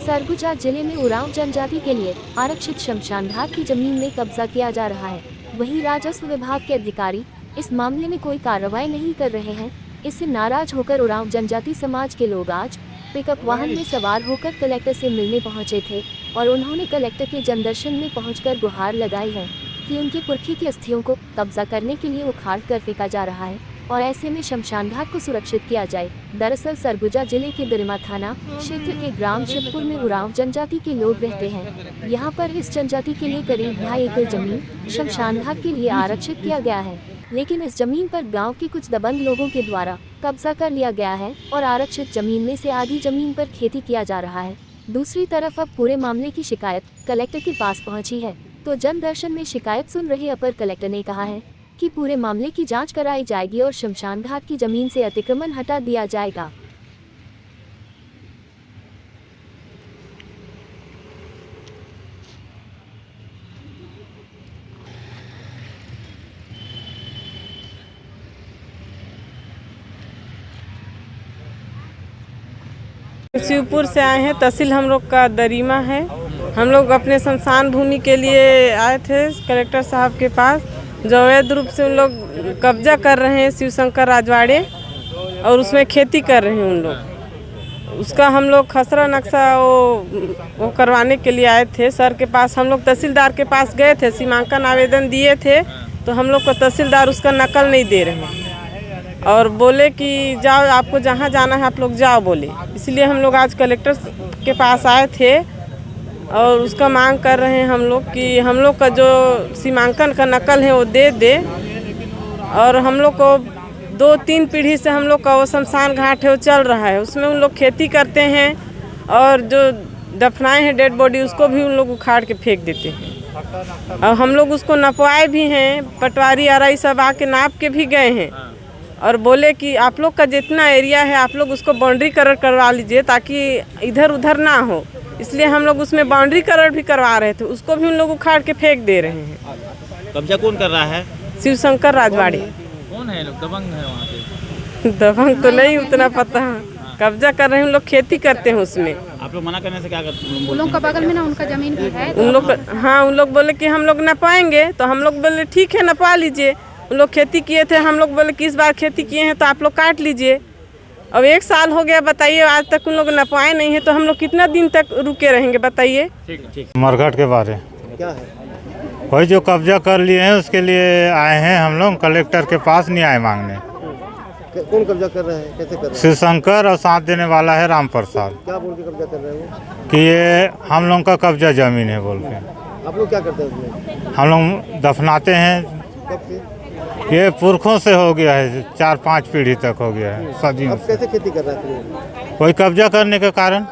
सरगुजा जिले में उरांव जनजाति के लिए आरक्षित शमशान घाट की जमीन में कब्जा किया जा रहा है। वहीं राजस्व विभाग के अधिकारी इस मामले में कोई कार्रवाई नहीं कर रहे हैं। इससे नाराज होकर उरांव जनजाति समाज के लोग आज पिकअप वाहन में सवार होकर कलेक्टर से मिलने पहुंचे थे और उन्होंने कलेक्टर के जनदर्शन में पहुंचकर गुहार लगाई है कि उनके पुरखे की अस्थियों को कब्जा करने के लिए उखाड़ कर फेंका जा रहा है और ऐसे में शमशान घाट को सुरक्षित किया जाए। दरअसल सरगुजा जिले के दरिमा थाना क्षेत्र के ग्राम शिवपुर में उरांव जनजाति के लोग रहते हैं। यहाँ पर इस जनजाति के लिए करीब 2.5 एकड़ जमीन शमशान घाट के लिए आरक्षित किया गया है, लेकिन इस जमीन पर गांव के कुछ दबंग लोगों के द्वारा कब्जा कर लिया गया है और आरक्षित जमीन में से आधी जमीन पर खेती किया जा रहा है। दूसरी तरफ अब पूरे मामले की शिकायत कलेक्टर के पास पहुंची है, तो जन दर्शन में शिकायत सुन रहे अपर कलेक्टर ने कहा है कि पूरे मामले की जांच कराई जाएगी और शमशान घाट की जमीन से अतिक्रमण हटा दिया जाएगा। शिवपुर से आए हैं। तहसील हम लोग का दरिमा है। हम लोग अपने शमशान भूमि के लिए आए थे कलेक्टर साहब के पास, जो अवैध रूप से उन लोग कब्जा कर रहे हैं शिवशंकर राजवाड़े और उसमें खेती कर रहे हैं उन लोग। उसका हम लोग खसरा नक्शा वो करवाने के लिए आए थे सर के पास। हम लोग तहसीलदार के पास गए थे, सीमांकन आवेदन दिए थे, तो हम लोग को तहसीलदार उसका नकल नहीं दे रहे हैं और बोले कि जाओ, आपको जहाँ जाना है आप लोग जाओ बोले। इसलिए हम लोग आज कलेक्टर के पास आए थे और उसका मांग कर रहे हैं हम लोग कि हम लोग का जो सीमांकन का नकल है वो दे और हम लोग को 2-3 पीढ़ी से हम लोग का वो शमशान घाट है वो चल रहा है। उसमें उन लोग खेती करते हैं और जो दफनाए हैं डेड बॉडी उसको भी उन लोग उखाड़ के फेंक देते हैं और हम लोग उसको नपवाए भी हैं। पटवारी आरई सब आके नाप के भी गए हैं और बोले कि आप लोग का जितना एरिया है आप लोग उसको बाउंड्री कलर करवा लीजिए ताकि इधर उधर ना हो। इसलिए हम लोग उसमें बाउंड्री कलर भी करवा रहे थे, उसको भी उन लोग उखाड़ के फेंक दे रहे हैं। कब्जा कौन कर रहा है? शिवशंकर राजवाड़े। कौन है लोग? दबंग है वहाँ पे? दबंग तो नहीं उतना पता है, कब्जा कर रहे हैं। उन लोग खेती करते हैं उसमें। आप लोग मना करने से क्या करते हैं? उन लोग का बगल में ना उनका जमीन भी है। उन लोग हाँ, उन लोग बोले कि हम लोग नपाएंगे, तो हम लोग बोले ठीक है नपा लीजिए। उन लोग खेती किए थे, हम लोग बोले कि इस बार खेती किए हैं तो आप लोग काट लीजिए। अब 1 साल हो गया, बताइए आज तक उन लोग नपवाए नहीं है, तो हम लोग कितना दिन तक रुके रहेंगे बताइए। मरघट के बारे क्या है? वही जो कब्जा कर लिए हैं उसके लिए आए हैं हम लोग कलेक्टर के पास न्याय मांगने। कौन कब्जा कर रहा है, कैसे कर रहा है? शिवशंकर और साथ देने वाला है राम प्रसाद। क्या बोल के कब्जा कर रहे हैं वो? कि ये हम लोग का कब्जा जमीन है बोल के। आप लोग क्या करते हैं उसमें? हम लोग दफनाते हैं। कब से? ये पुरखों से हो गया है, 4-5 पीढ़ी तक हो गया है, सदियों अब से। कैसे खेती कर रहा है? कोई कब्जा करने के कारण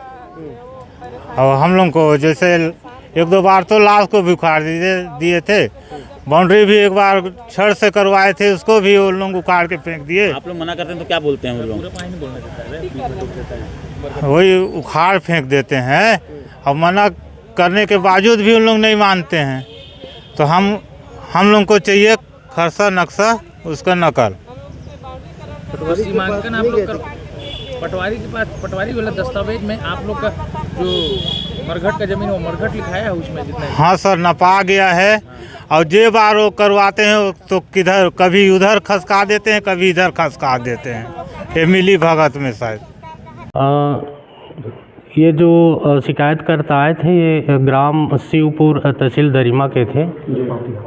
और हम लोग को जैसे 1-2 बार तो लाश को भी उखाड़ दिए थे। बाउंड्री भी एक बार छड़ से करवाए थे, उसको भी वो लोग उखाड़ के फेंक दिए। आप लोग मना करते हैं तो क्या बोलते हैं वो लोग? वही उखाड़ फेंक देते हैं और मना करने के बावजूद भी उन लोग नहीं मानते हैं। तो हम लोग को चाहिए खरसा नक्शा, उसका नकल। सीमांकन आप लोग पटवारी के पास, पटवारी वाला दस्तावेज में आप लोग का जो मरघट का जमीन वो मरघट लिखाया है उसमें जितना? हाँ सर, नपा गया है और जे बार वो करवाते हैं तो किधर कभी उधर खसका देते हैं, कभी इधर खसका देते हैं। ये मिली भगत में शायद। ये जो शिकायतकर्ता आए थे ये ग्राम शिवपुर तहसील दरिमा के थे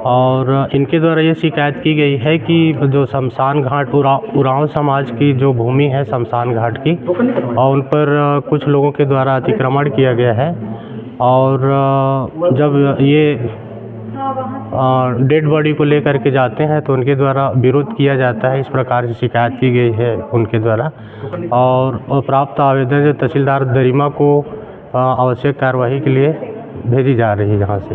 और इनके द्वारा ये शिकायत की गई है कि जो शमशान घाट उरांव समाज की जो भूमि है शमशान घाट की, और उन पर कुछ लोगों के द्वारा अतिक्रमण किया गया है और जब ये डेड बॉडी को लेकर के जाते हैं तो उनके द्वारा विरोध किया जाता है। इस प्रकार से शिकायत की गई है उनके द्वारा और प्राप्त आवेदन जो तहसीलदार दरिमा को आवश्यक कार्रवाई के लिए भेजी जा रही है यहाँ से।